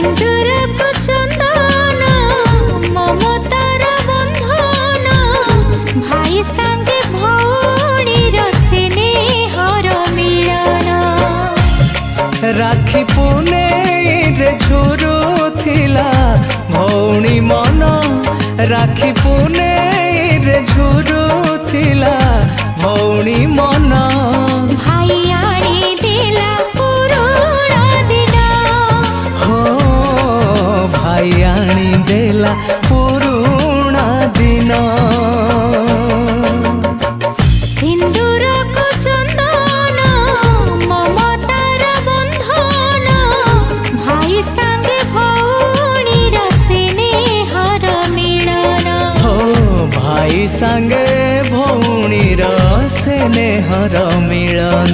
सिंदूर को चंदन ममतार बंधन भाई संगे भौणी स्नेहर मिलन राखी पुने रे झुरु थिला भौणी मन राखी पुने रे झुरु थिला भौणी मन भाई आनी दिला पुरुणा दिन हो भाई आनी देला पुरुणा दिन सिंदूर को चंदन ममतार बंधन भाई संगे भौणी स्नेहर मिलन हो भाई संगे भौणीर स्नेहर मिलन।